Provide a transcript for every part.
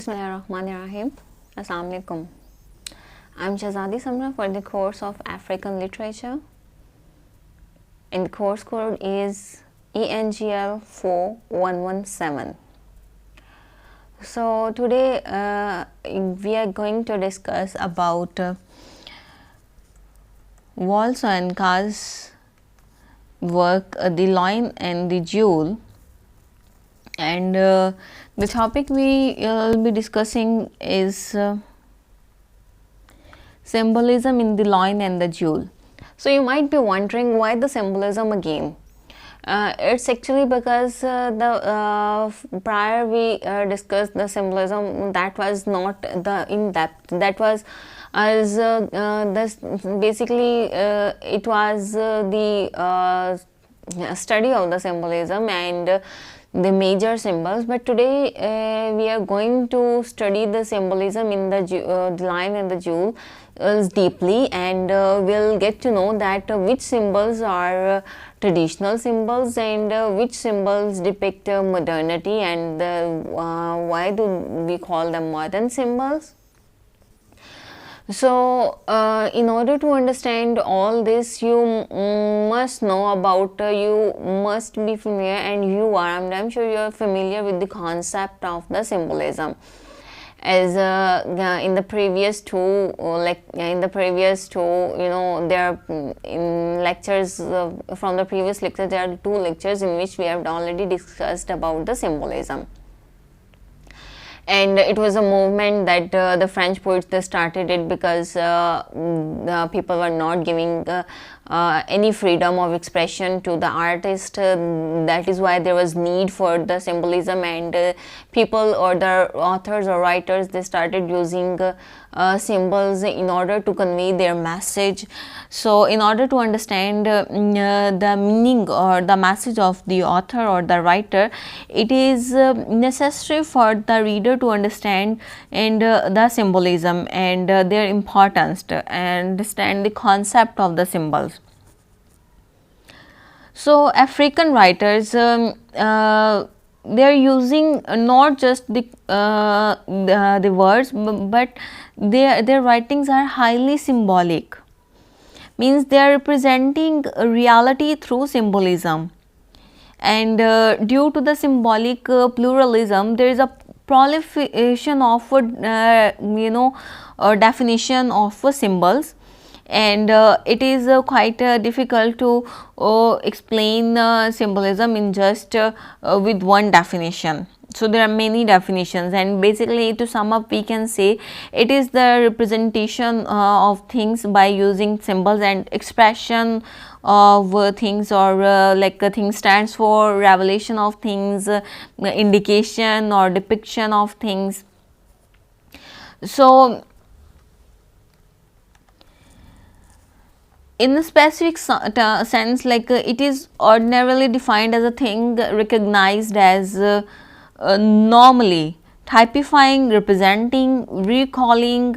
Bismillahirrahmanirrahim. Assalamu alaikum. I'm Shahzadi Samra for the course of African Literature, and the course code is ENGL 4117. So today we are going to discuss about Wol-Soyinka's work, The Lion and the Jewel, and the topic we will be discussing is symbolism in The Lion and the Jewel. So you might be wondering why the symbolism again. It's actually because prior we discussed the symbolism that was not the in depth, that was as this basically it was the study of the symbolism and the major symbols, but today we are going to study the symbolism in the Lion and the Jewel deeply, and we'll get to know that which symbols are traditional symbols and which symbols depict modernity, and why do we call them modern symbols. So, in order to understand all this, you must know about, you must be familiar, and you are, I'm sure you are familiar with the concept of the symbolism. As in the previous two, there are in lectures from the previous lecture, there are two lectures in which we have already discussed about the symbolism. And it was a movement that the French poets, they started it because the people were not giving any freedom of expression to the artist. That is why there was need for the symbolism, and people or the authors or writers, they started using symbols in order to convey their message. So in order to understand the meaning or the message of the author or the writer, it is necessary for the reader to understand and the symbolism and their importance, to understand the concept of the symbols. So African writers, they are using not just the words, but their writings are highly symbolic. Means they are representing reality through symbolism, and due to the symbolic pluralism, there is a proliferation of definition of symbols, and it is quite difficult to explain symbolism in just with one definition. So there are many definitions, and basically to sum up, we can say it is the representation of things by using symbols, and expression of things, or like a thing stands for revelation of things, indication or depiction of things. So in a specific sense, like it is ordinarily defined as a thing recognized as normally, typifying, representing, recalling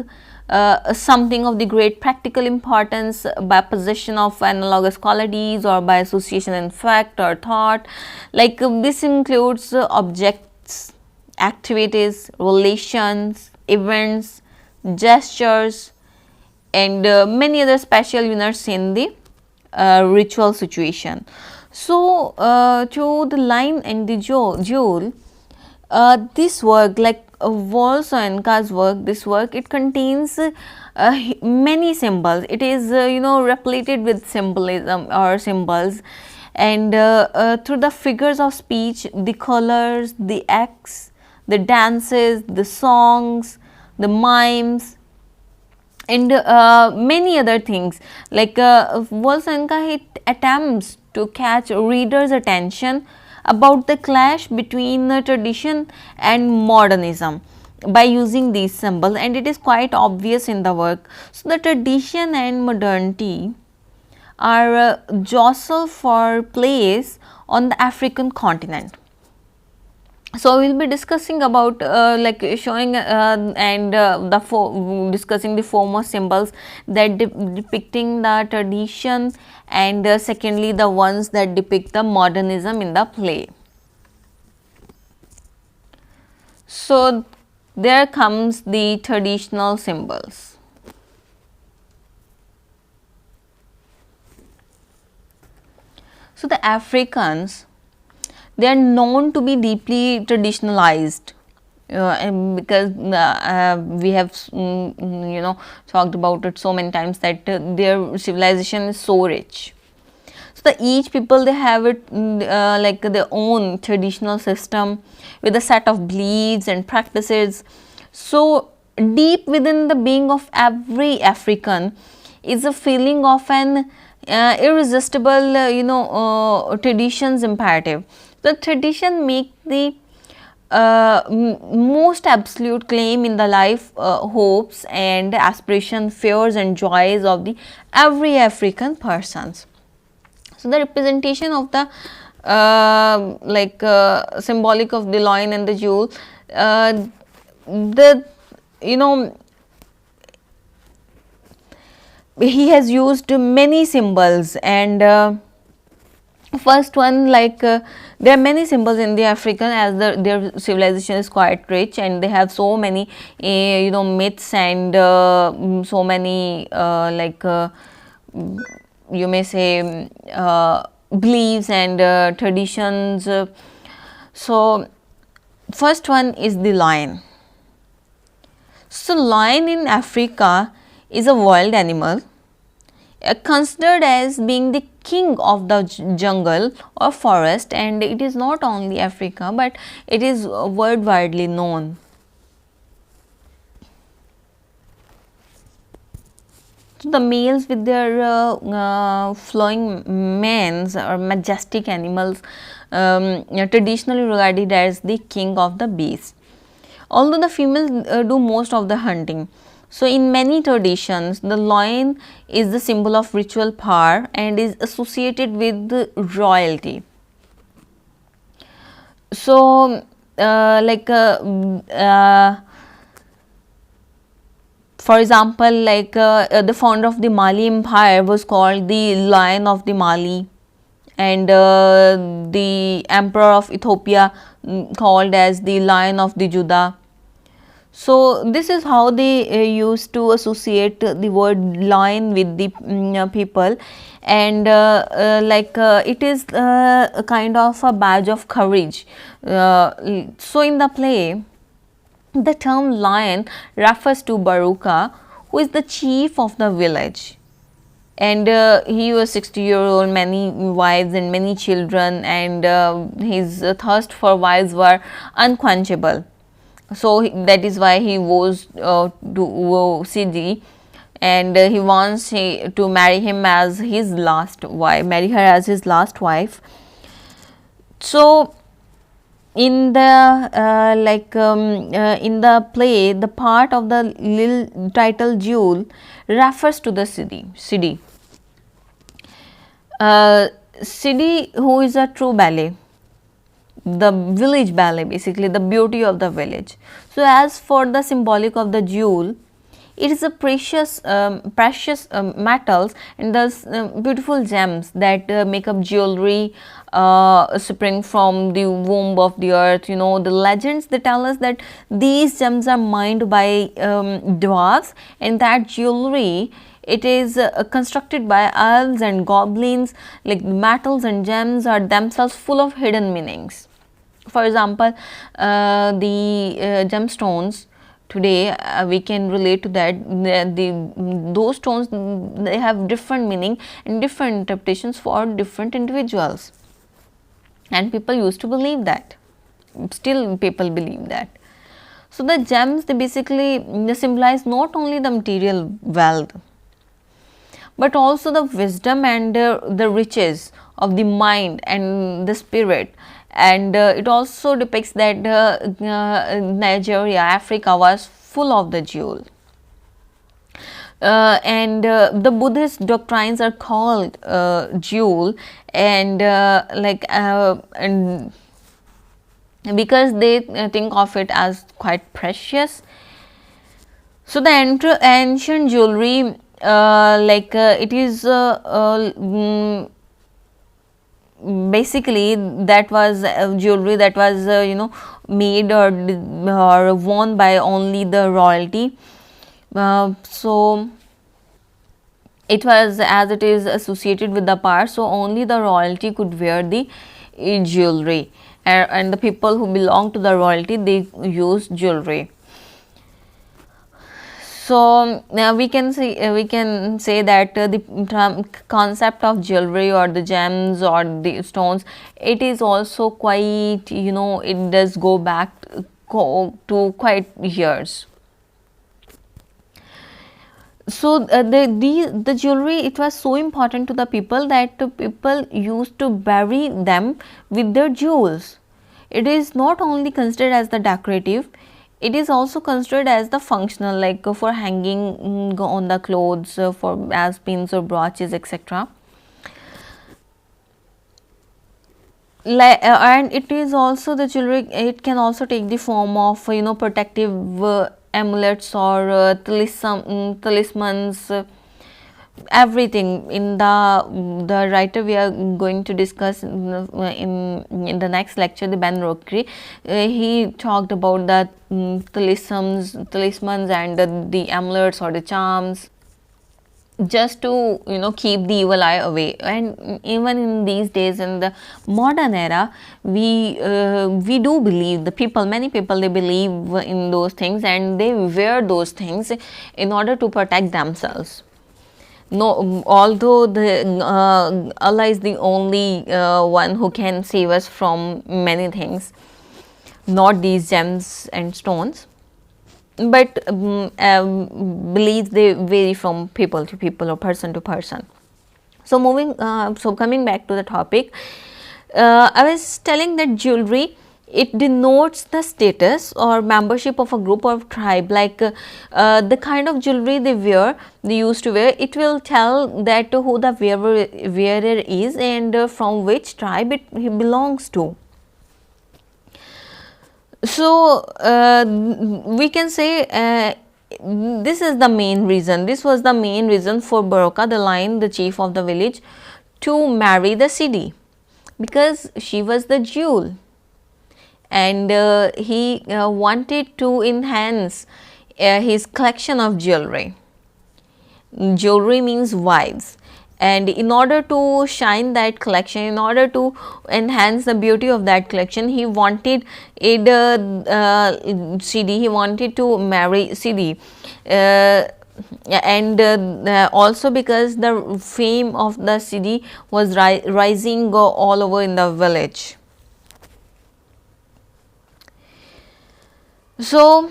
something of the great practical importance by possession of analogous qualities or by association in fact or thought. Like this includes objects, activities, relations, events, gestures, and many other special units in the ritual situation. So to the Lion and the Jewel, this work, like Wol-Soyinka's work, this work, it contains many symbols. It is repleted with symbolism or symbols, and through the figures of speech, the colors, the acts, the dances, the songs, the mimes, and many other things. Like Wol-Soyinka, he attempts to catch readers' attention about the clash between tradition and modernism by using these symbols, and it is quite obvious in the work. So the tradition and modernity are jostle for place on the African continent. So we will be discussing about like showing and discussing the foremost symbols that depicting the tradition, and secondly the ones that depict the modernism in the play. So there comes the traditional symbols. So the Africans, they are known to be deeply traditionalized, and because we have talked about it so many times that their civilization is so rich. So the each people, they have it like their own traditional system with a set of beliefs and practices. So deep within the being of every African is a feeling of an irresistible traditions imperative. The tradition make the most absolute claim in the life, hopes and aspirations, fears and joys of the every African persons. So the representation of the symbolic of the lion and the jewel, the he has used many symbols, and first one, there are many symbols in the African, as their civilization is quite rich and they have so many myths and so many you may say beliefs and traditions. So first one is the lion. So lion in Africa is a wild animal, considered as being the king of the jungle or forest, and it is not only Africa but it is worldwide known. So the males with their flowing manes or majestic animals, traditionally regarded as the king of the beasts, although the females do most of the hunting. So in many traditions, the lion is the symbol of ritual power and is associated with royalty. So for example, the founder of the Mali Empire was called the Lion of the Mali, and the emperor of Ethiopia called as the Lion of the Judah. So this is how they used to associate the word lion with the people, and it is a kind of a badge of courage. So in the play, the term lion refers to Baruka, who is the chief of the village, and he was 60-year-old, many wives and many children, and his thirst for wives were unquenchable. So that is why he was to Sidi, and he wants to marry him as his last wife, marry her as his last wife. So in the in the play, the part of the little title jewel refers to the Sidi. Sidi, who is a true ballet, the village ballet, basically the beauty of the village. So as for the symbolic of the jewel, it is a precious metals and thus beautiful gems that make up jewelry spring from the womb of the earth. The legends, they tell us that these gems are mined by dwarfs, and that jewelry, it is constructed by elves and goblins. Like metals and gems are themselves full of hidden meanings. For example, the gemstones today, we can relate to that. Those stones, they have different meaning and different interpretations for different individuals, and people used to believe that. Still people believe that. So the gems, they basically they symbolize not only the material wealth, but also the wisdom and the riches of the mind and the spirit. And it also depicts that Nigeria, Africa was full of the jewel. And the Buddhist doctrines are called jewel, and and because they think of it as quite precious. So the ancient jewelry, it is basically that was jewelry that was made or worn by only the royalty. So it was, as it is associated with the power, so only the royalty could wear the jewelry, and the people who belong to the royalty, they use jewelry. So we can say that the concept of jewelry or the gems or the stones, it is also quite, it does go back to quite years. So the jewelry, it was so important to the people that people used to bury them with their jewels. It is not only considered as the decorative, it is also considered as the functional, like for hanging on the clothes, for as pins or brooches, etc. And it is also, the jewelry, it can also take the form of protective amulets or talismans, everything. In the writer we are going to discuss in the next lecture, the Ben Rokri, he talked about the talismans and the amulets or the charms, just to keep the evil eye away. And even in these days, in the modern era, we do believe, the people, many people, they believe in those things, and they wear those things in order to protect themselves. No, although the Allah is the only one who can save us from many things, not these gems and stones, but beliefs, they vary from people to people or person to person. So coming back to the topic, I was telling that jewelry, it denotes the status or membership of a group or tribe. Like the kind of jewelry they used to wear, it will tell that who the wearer is and from which tribe he belongs to. So we can say this is the main reason. This was the main reason for Baroka, the lion, the chief of the village, to marry the Sidi, because she was the jewel, and he wanted to enhance his collection of jewelry. Jewelry means wives, and in order to shine that collection, in order to enhance the beauty of that collection, he wanted Sidi, he wanted to marry Sidi, and also because the fame of the Sidi was rising all over in the village. So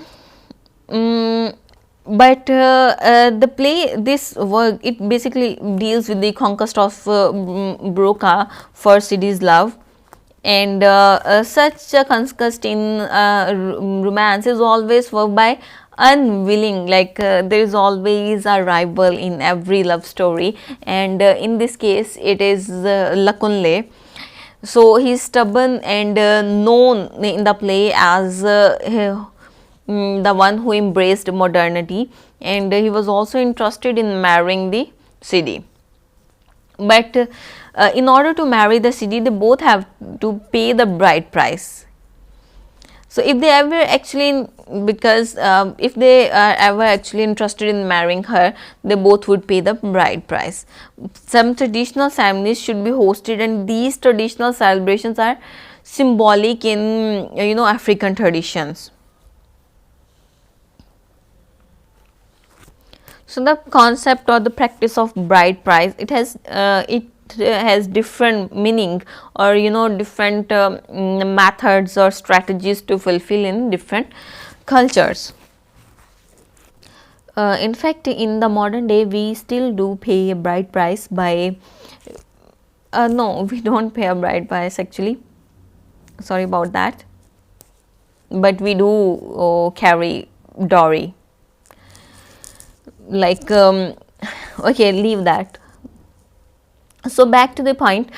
but the play, this work, it basically deals with the conquest of Baroka for Sidi's love, and such a conquest in romance is always worked by unwilling, like there is always a rival in every love story, and in this case it is Lakunle. So he is stubborn and known in the play as the one who embraced modernity, and he was also interested in marrying the Sidi. But in order to marry the Sidi, they both have to pay the bride price. So if they ever actually, because if they are ever actually interested in marrying her, they both would pay the bride price. Some traditional ceremonies should be hosted, and these traditional celebrations are symbolic in African traditions. So the concept or the practice of bride price, it has different meaning, or different methods or strategies to fulfill in different cultures. In fact, in the modern day, we still do pay a bride price by no, we don't pay a bride price actually, sorry about that, but we do carry dowry. Like okay, leave that. So back to the point.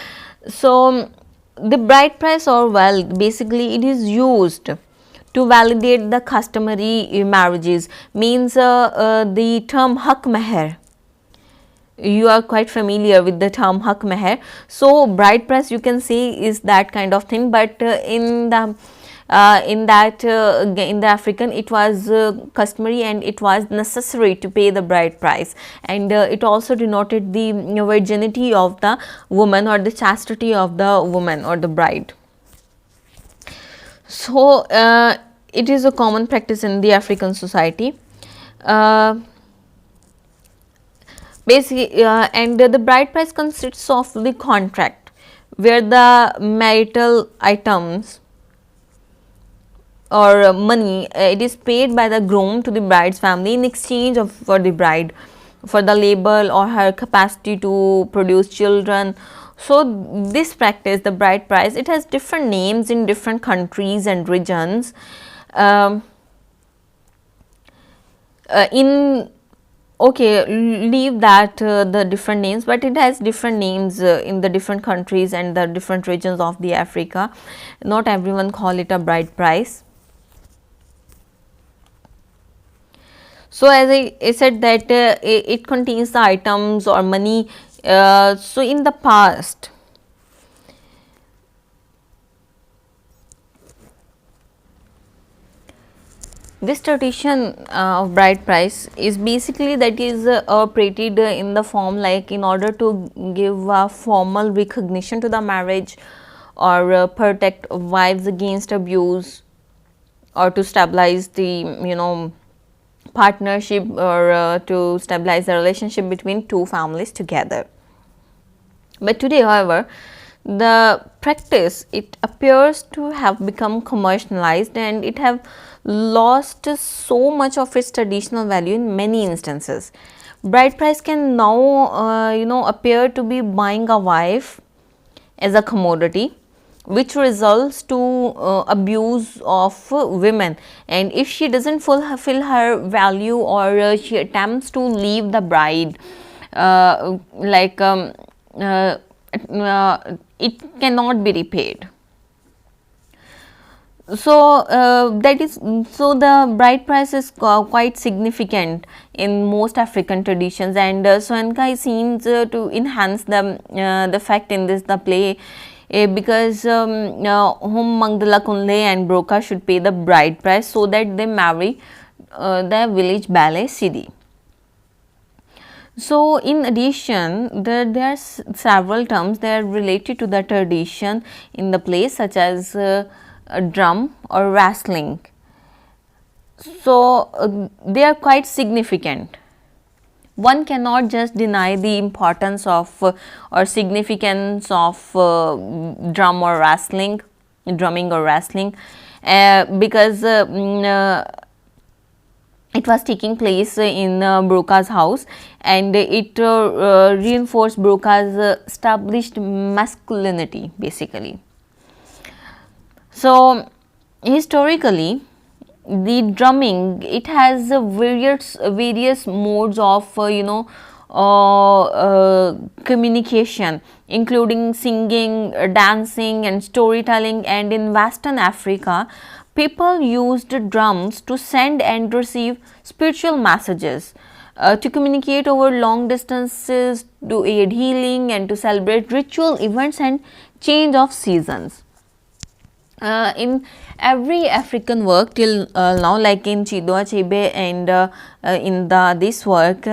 So the bride price or wealth, basically it is used to validate the customary marriages, means the term hak meher, You are quite familiar with the term hak meher. So bride price, you can say, is that kind of thing, but in the African, it was customary and it was necessary to pay the bride price, and it also denoted the virginity of the woman or the chastity of the woman or the bride. So it is a common practice in the African society. Uh, and the bride price consists of the contract, where the marital items or money, it is paid by the groom to the bride's family in exchange of for the bride, for the labor or her capacity to produce children. So this practice, the bride price, it has different names in different countries and regions. um, in Okay, leave that the different names, but it has different names in the different countries and the different regions of the Africa. Not everyone call it a bride price. So as I said that it contains the items or money. So in the past, this tradition of bride price is basically that is operated in the form like in order to give formal recognition to the marriage, or protect wives against abuse, or to stabilize the partnership, or to stabilize the relationship between two families together. But today, however, the practice, it appears to have become commercialized, and it have lost so much of its traditional value in many instances. Bride price can now appear to be buying a wife as a commodity, which results to abuse of women, and if she doesn't fulfill her value, or she attempts to leave the bride, like uh, it cannot be repaid. So that is, so the bride price is quite significant in most African traditions, and Soenkai seems to enhance the fact in this the play, because whom Mangdala Kunle and Broca should pay the bride price so that they marry the village ballet Sidi. So in addition, there are several terms that are related to the tradition in the play, such as a drum or wrestling. So they are quite significant. One cannot just deny the importance of or significance of drumming or wrestling, because it was taking place in Broca's house, and it reinforced Broca's established masculinity basically. So historically, the drumming, it has various modes of communication, including singing, dancing and storytelling. And in Western Africa, people used drums to send and receive spiritual messages, to communicate over long distances, to aid healing, and to celebrate ritual events and change of seasons. In every African work till now, like in Chido Achebe and in this work,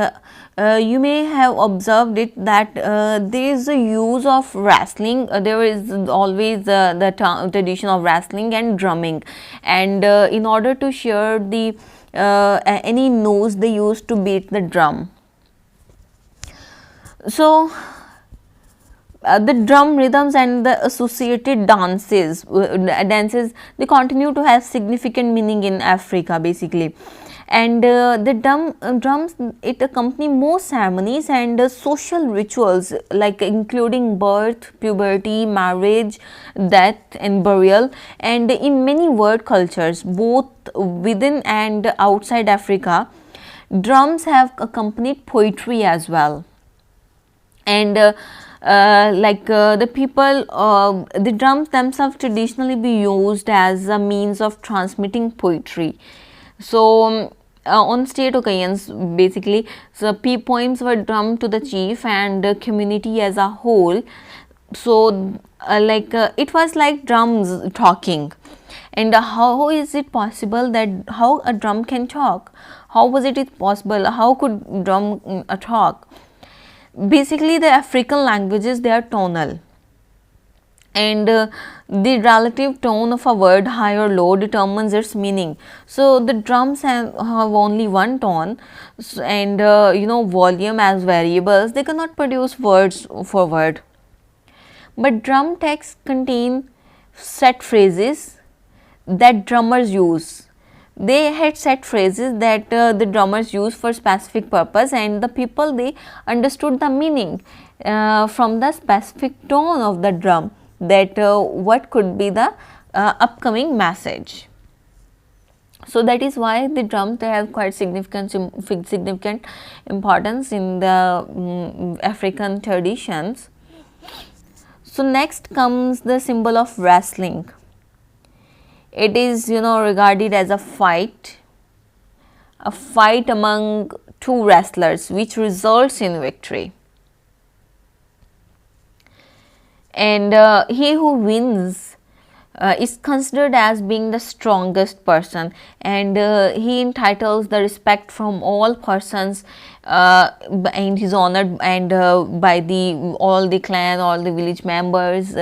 you may have observed it that there is a use of wrestling. There is always the tradition of wrestling and drumming, and in order to share the any notes, they used to beat the drum. So the drum rhythms and the associated dances, they continue to have significant meaning in Africa basically. And the drums, it accompany most ceremonies and social rituals, like including birth, puberty, marriage, death and burial. And in many world cultures, both within and outside Africa, drums have accompanied poetry as well. And the people, the drums themselves traditionally be used as a means of transmitting poetry. So on state occasions basically. So poems were drummed to the chief and the community as a whole. So it was like drums talking. And how is it possible that how a drum can talk? How was it possible? How could drum talk? Basically the African languages, they are tonal, and the relative tone of a word, high or low, determines its meaning. So the drums have only one tone, and volume as variables, they cannot produce words for word. But drum texts contain set phrases that drummers use. They had set phrases that the drummers use for specific purpose, and the people, they understood the meaning from the specific tone of the drum, that what could be the upcoming message. So that is why the drums, they have quite significant importance in the African traditions. So next comes the symbol of wrestling. It is regarded as a fight among two wrestlers which results in victory. And he who wins is considered as being the strongest person, and he entitles the respect from all persons, and he is honored and by the all the clan, all the village members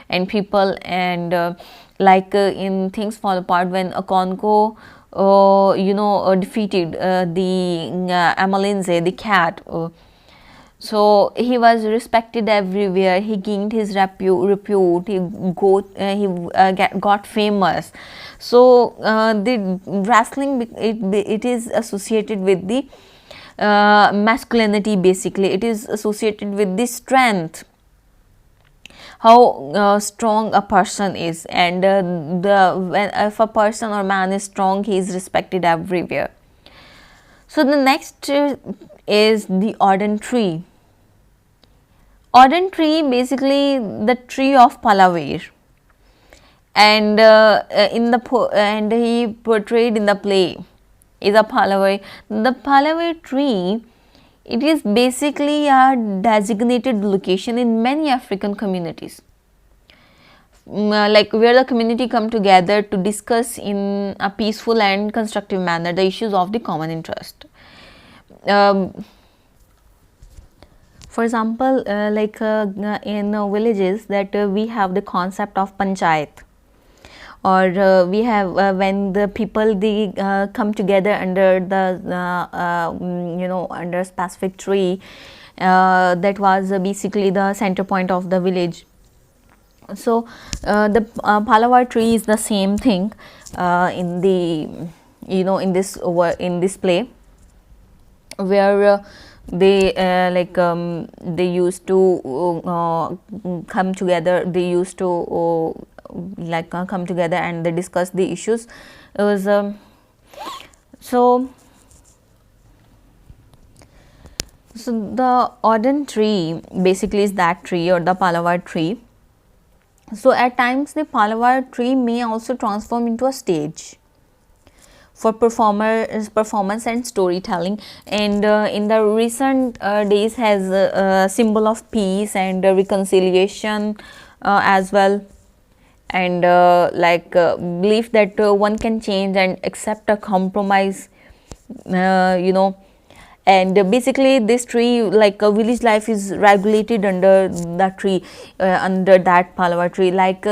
and people. And in Things Fall Apart, when Okonkwo defeated the Amalinze, the cat, so he was respected everywhere. He gained his repute. He got famous. So the wrestling, it is associated with the masculinity. Basically, it is associated with the strength, how strong a person is, and if a person or man is strong, he is respected everywhere. So the next is the Orden tree. Orden tree, basically the tree of Palavir, and and he portrayed in the play is a Palavir. The Palavir tree, it is basically a designated location in many African communities, like where the community come together to discuss in a peaceful and constructive manner the issues of the common interest. For example, in villages, that we have the concept of panchayat, or we have when the people, they come together under the under a specific tree that was basically the center point of the village. So the Palavar tree is the same thing in the in this play, where they used to come together. They used to come together and they discuss the issues. It was so the Orden tree basically is that tree, or the Palavar tree. So at times the Palavar tree may also transform into a stage for performance and storytelling, and in the recent days has a symbol of peace and reconciliation as well, and belief that one can change and accept a compromise, and basically this tree, like a village life is regulated under that tree, under that Palavar tree, like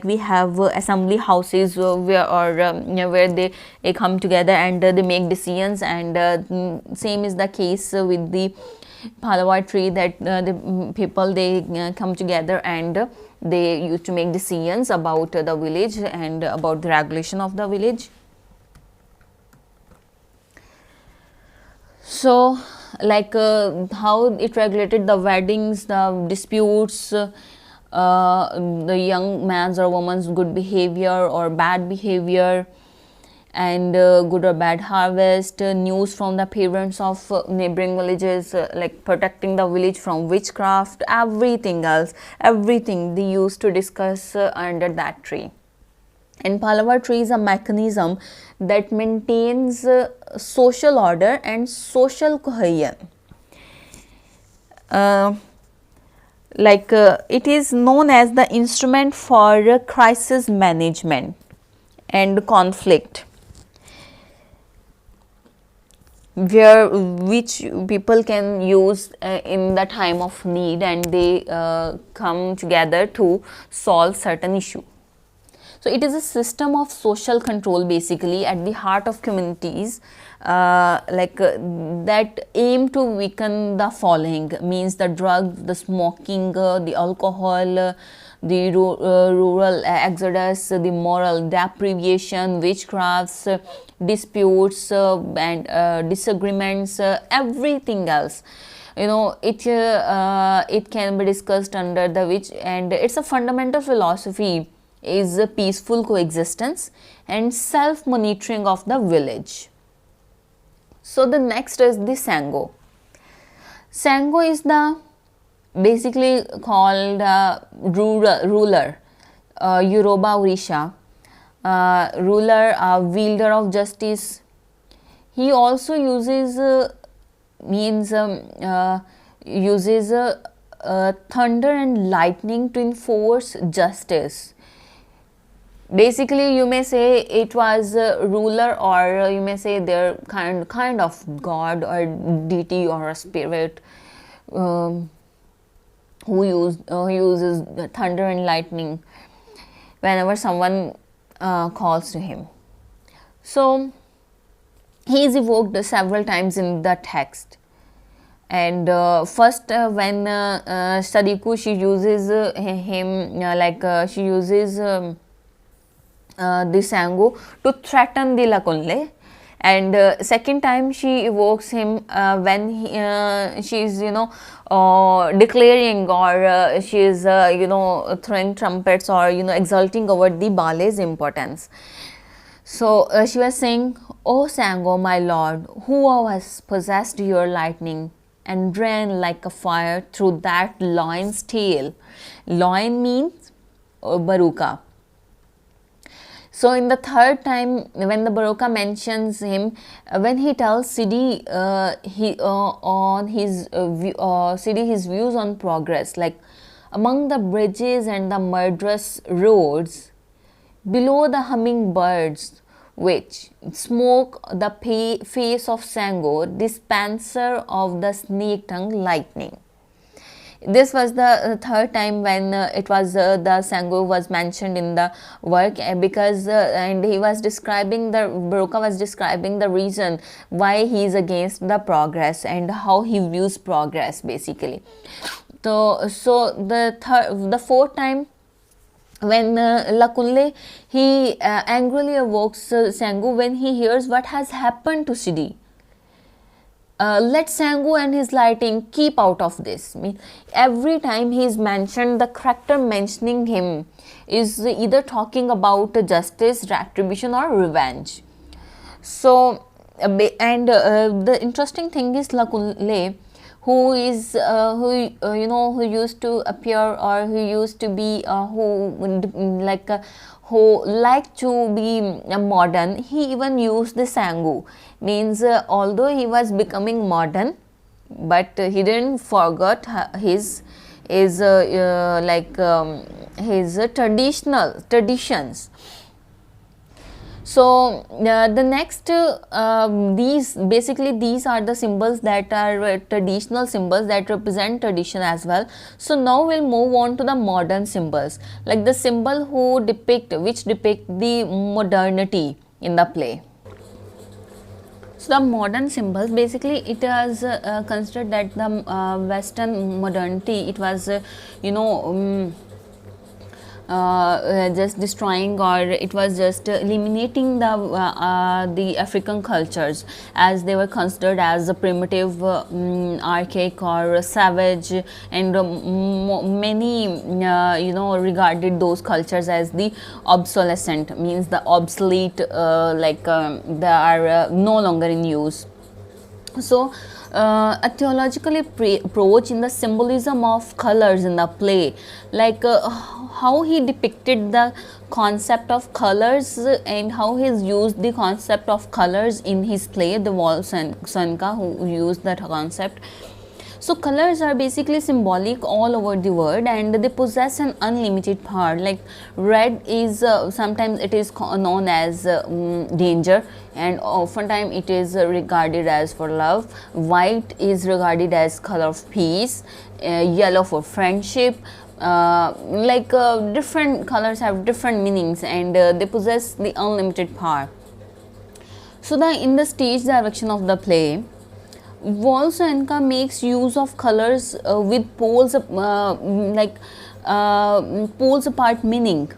we have assembly houses where they come together and they make decisions, and same is the case with the Palavar tree, that the people, they come together and they used to make decisions about the village and about the regulation of the village. So how it regulated the weddings, the disputes, the young man's or woman's good behavior or bad behavior, and good or bad harvest, news from the parents of neighboring villages, like protecting the village from witchcraft, everything else, everything they used to discuss under that tree. And Palavar tree is a mechanism that maintains social order and social cohesion. Uh, it is known as the instrument for crisis management and conflict, where which people can use in the time of need, and they come together to solve certain issue. So it is a system of social control basically at the heart of communities, that aim to weaken the following, means the drug, the smoking, the alcohol, the rural exodus, the moral deprivation, witchcrafts, disputes, and disagreements, everything else. It can be discussed under the which, and it's a fundamental philosophy is a peaceful coexistence and self monitoring of the village. So the next is the Sango. Sango is the basically called ruler, Yoruba Orisha, ruler, wielder of justice. He also uses thunder and lightning to enforce justice. Basically, you may say it was a ruler, or you may say they're kind of god or deity or a spirit, who uses thunder and lightning whenever someone calls to him. So he is evoked several times in the text. And first, when Sadiku, she uses him, she uses the Sango to threaten the Lakunle, and second time she evokes him when she is declaring, or she is throwing trumpets, or exulting over the Bale's importance. So she was saying, "O Sango, my lord, who has possessed your lightning and ran like a fire through that lion's tail?" Lion means Baruka. So in the third time, when the Baroka mentions him, when he tells Sidi on his Sidi his views on progress, like among the bridges and the murderous roads, below the humming birds, which smoke the face of Sango, dispenser of the snake tongue lightning. This was the third time when it was the Sango was mentioned in the work, because and he was describing, the Baroka was describing the reason why he is against the progress and how he views progress basically. So the fourth time, when Lakunle, he angrily evokes Sango when he hears what has happened to Sidi. Let Sango and his lighting keep out of this. Every time he is mentioned, the character mentioning him is either talking about justice, retribution, or revenge. So, the interesting thing is Lakunle, who is who used to appear, or who used to be who liked to be modern. He even used the Sango, means although he was becoming modern, but he didn't forget his traditions. So the next, these are the symbols that are traditional symbols that represent tradition as well. So now we'll move on to the modern symbols, like the symbol which depict the modernity in the play. So the modern symbols, basically it was considered that the Western modernity, it was just destroying, or it was just eliminating the African cultures, as they were considered as a primitive, archaic, or savage, and many regarded those cultures as the obsolescent, means the obsolete, they are no longer in use. So a theological approach in the symbolism of colors in the play, like how he depicted the concept of colors and how he's used the concept of colors in his play, the Wolfsonka, who used that concept. So colors are basically symbolic all over the world, and they possess an unlimited power. Like red is sometimes it is known as danger, and oftentimes it is regarded as for love. White is regarded as color of peace, yellow for friendship. Different colors have different meanings, and they possess the unlimited power. So in the stage direction of the play, Wolfsonka makes use of colors with poles apart meaning,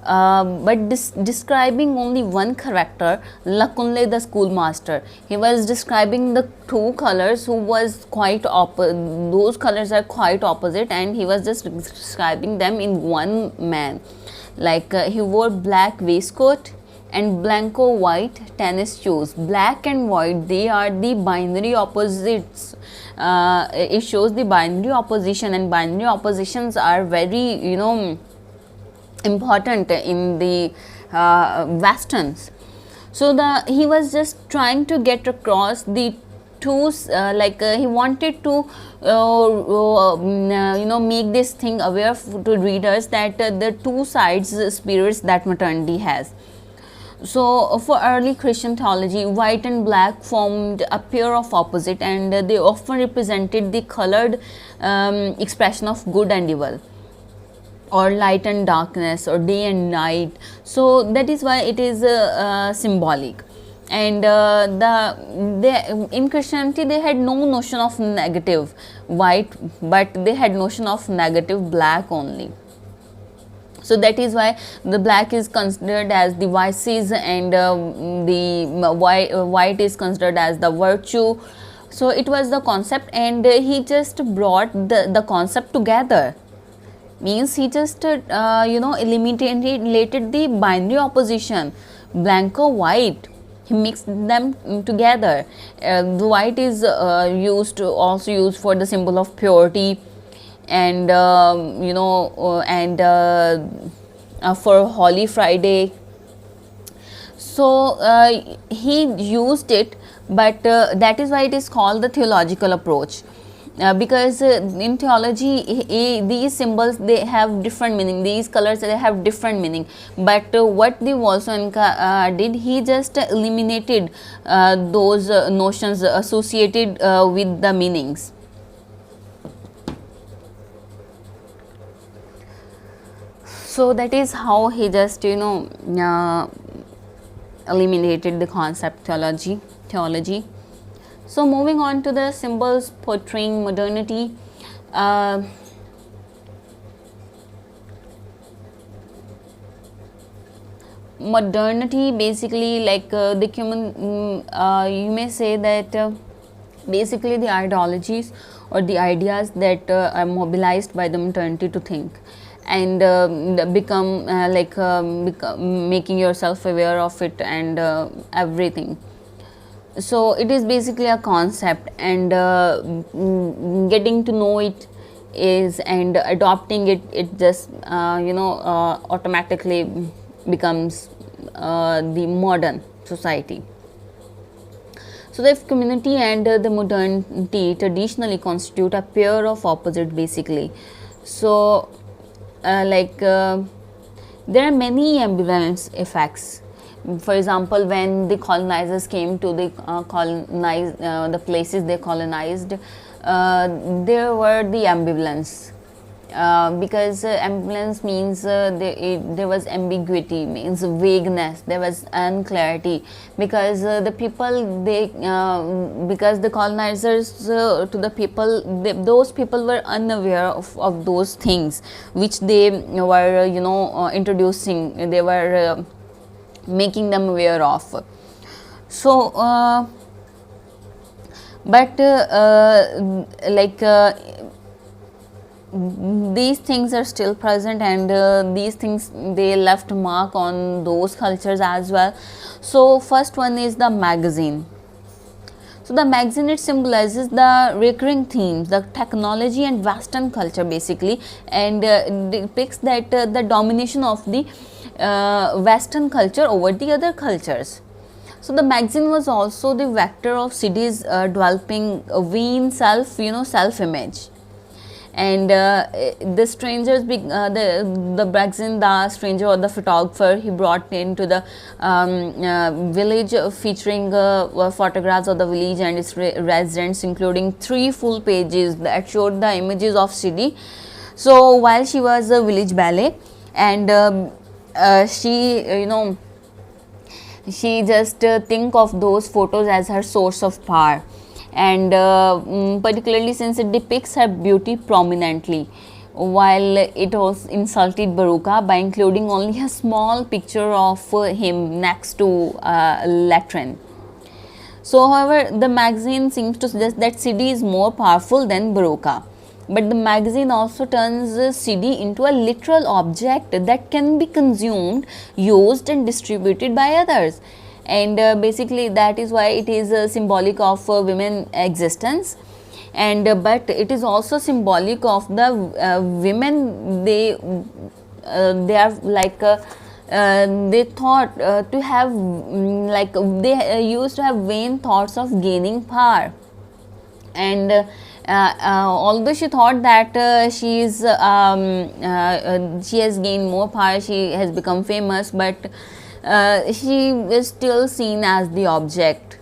but describing only one character, Lakunle the schoolmaster. He was describing the two colors who was quite those colors are quite opposite, and he was just describing them in one man. Like he wore black waistcoat and blanco white tennis shoes. Black and white, they are the binary opposites. It shows the binary opposition, and binary oppositions are very important in the westerns. So he was just trying to get across the two, he wanted to make this thing aware to readers that the two sides spirits that maternity has. So for early Christian theology, white and black formed a pair of opposite, and they often represented the colored expression of good and evil, or light and darkness, or day and night. So that is why it is symbolic. And in Christianity they had no notion of negative white, but they had notion of negative black only. So that is why the black is considered as the vices, and the white is considered as the virtue. So it was the concept, and he just brought the concept together. Means he just eliminated the binary opposition, blanco white. He mixed them together. The white is also used for the symbol of purity, and for Holy Friday. So he used it, but that is why it is called the theological approach. Because in theology these symbols, they have different meaning, these colors, they have different meaning, but what the Wolfsonka did, he just eliminated those notions associated with the meanings. So that is how he just eliminated the concept theology. So moving on to the symbols portraying modernity. Modernity basically, like the human, you may say that basically the ideologies or the ideas that are mobilized by the modernity to think, and become making yourself aware of it, and everything. So it is basically a concept, and getting to know it is, and adopting it, it just automatically becomes the modern society. So the community and the modernity traditionally constitute a pair of opposite basically. So there are many ambivalent effects. For example, when the colonizers came to the the places they colonized, there were the ambivalence, because ambivalence means there was ambiguity, means vagueness, there was unclarity, because the people because the colonizers to the people, those people were unaware of those things which they were introducing, they were making them aware of. So these things are still present, and these things, they left mark on those cultures as well. So first one is the magazine. So the magazine, it symbolizes the recurring themes, the technology and Western culture basically, and depicts that the domination of the Western culture over the other cultures. So the magazine was also the vector of cities developing a vain self image. And the strangers, the magazine, the stranger or the photographer, he brought into the village, featuring photographs of the village and its residents, including 3 full pages that showed the images of city. So while she was a village ballet, and she she just think of those photos as her source of power, and particularly since it depicts her beauty prominently, while it was insulted Baruka by including only a small picture of him next to latrine. So however, the magazine seems to suggest that Sidi is more powerful than Baruka. But the magazine also turns CD into a literal object that can be consumed, used and distributed by others. And basically that is why it is symbolic of women existence. And but it is also symbolic of the women. They are like they thought to have like they used to have vain thoughts of gaining power. And although she thought that she has gained more power, she has become famous, but she is still seen as the object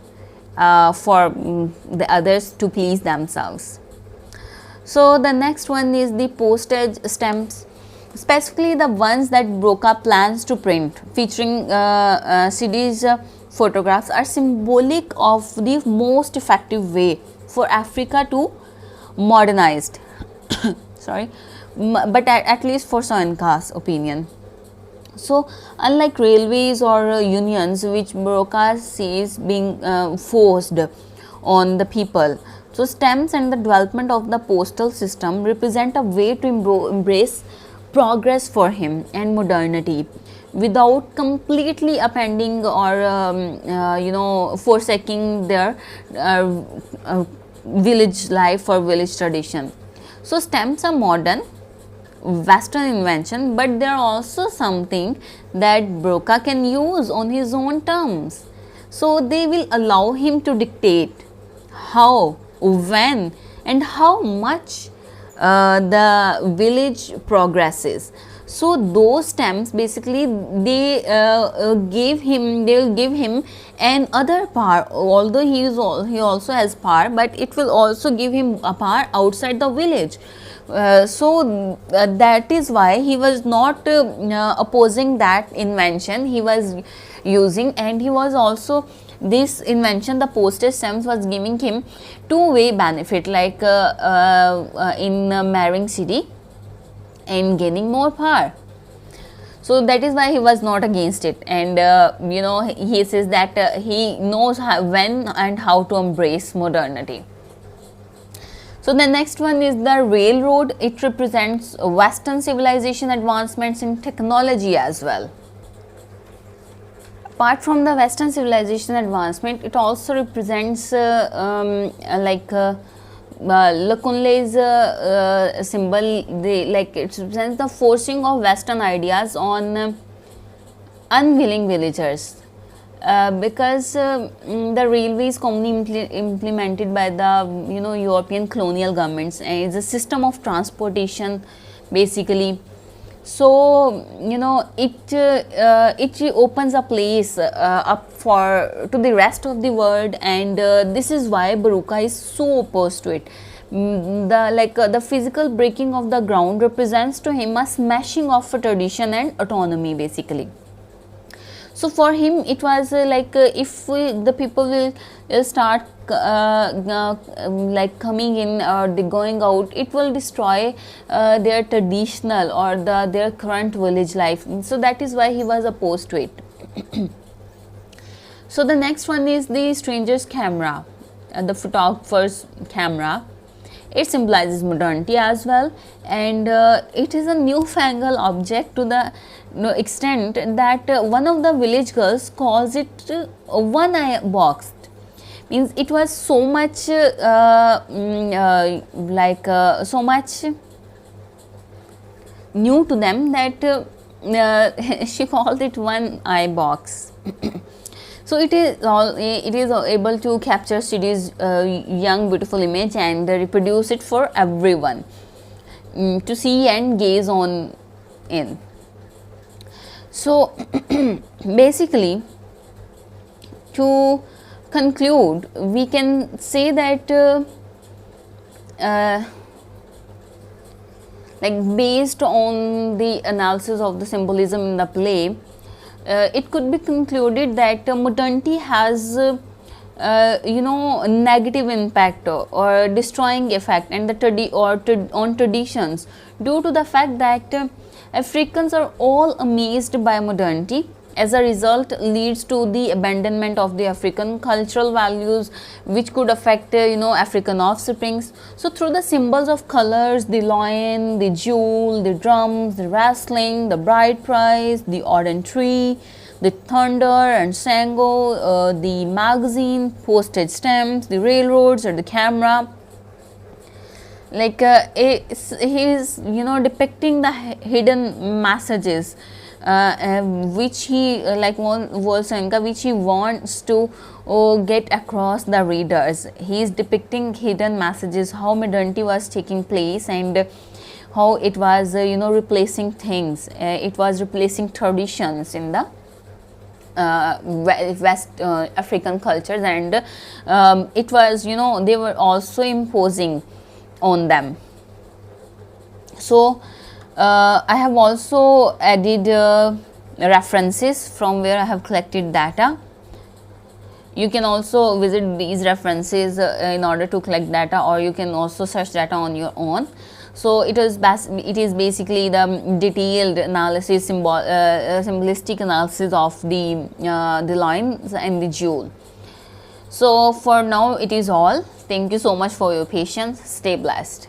for the others to please themselves. So the next one is the postage stamps, specifically the ones that Broca plans to print, featuring Sidi's photographs, are symbolic of the most effective way for Africa to modernized sorry, but at least for Soyinka's opinion. So unlike railways or unions, which Broca sees being forced on the people, so stamps and the development of the postal system represent a way to embrace progress for him and modernity, without completely appending or forsaking their village life or village tradition. So stamps are modern Western invention, but they are also something that Broca can use on his own terms. So they will allow him to dictate how, when and how much the village progresses. So those stamps basically they will give him an other power, although he also has power, but it will also give him a power outside the village. That is why he was not opposing that invention he was using, and he was also, this invention, the postage stamps, was giving him two-way benefit, like in marrying Sidi and gaining more power. So that is why he was not against it, and he says that he knows when and how to embrace modernity. So the next one is the railroad. It represents Western civilization advancements in technology as well. Apart from the Western civilization advancement, it also represents Lakunle's symbol. It represents the forcing of Western ideas on unwilling villagers. Because the railway is commonly implemented by the European colonial governments, and it's a system of transportation basically. So it opens a place up to the rest of the world, and this is why Baruka is so opposed to it. The physical breaking of the ground represents to him a smashing of a tradition and autonomy basically. So for him it was if the people will start coming in or going out, it will destroy their traditional or their current village life. So that is why he was opposed to it. So the next one is the stranger's camera, the photographer's camera. It symbolizes modernity as well, and it is a newfangled object to the extent that one of the village girls calls it one-eye box, Means it was so much so much new to them that she called it one eye box. So it is able to capture Steady's young beautiful image and reproduce it for everyone to see and gaze on in. So basically, to conclude, we can say that like based on the analysis of the symbolism in the play, it could be concluded that modernity has negative impact or destroying effect and on traditions, due to the fact that Africans are all amazed by modernity. As a result, leads to the abandonment of the African cultural values, which could affect African offsprings. So through the symbols of colors, the lion, the jewel, the drums, the wrestling, the bride price, the Odin tree, the thunder and Sango, the magazine, postage stamps, the railroads, or the camera, like he is depicting the hidden messages which he like Volsenka, which he wants to get across the readers. He is depicting hidden messages, how modernity was taking place and how it was replacing things. It was replacing traditions in the West African cultures, and it was they were also imposing on them. So I have also added references from where I have collected data. You can also visit these references in order to collect data, or you can also search data on your own. So it is basically the detailed analysis, symbolistic analysis of the lines and the jewel. So for now it is all. Thank you so much for your patience. Stay blessed.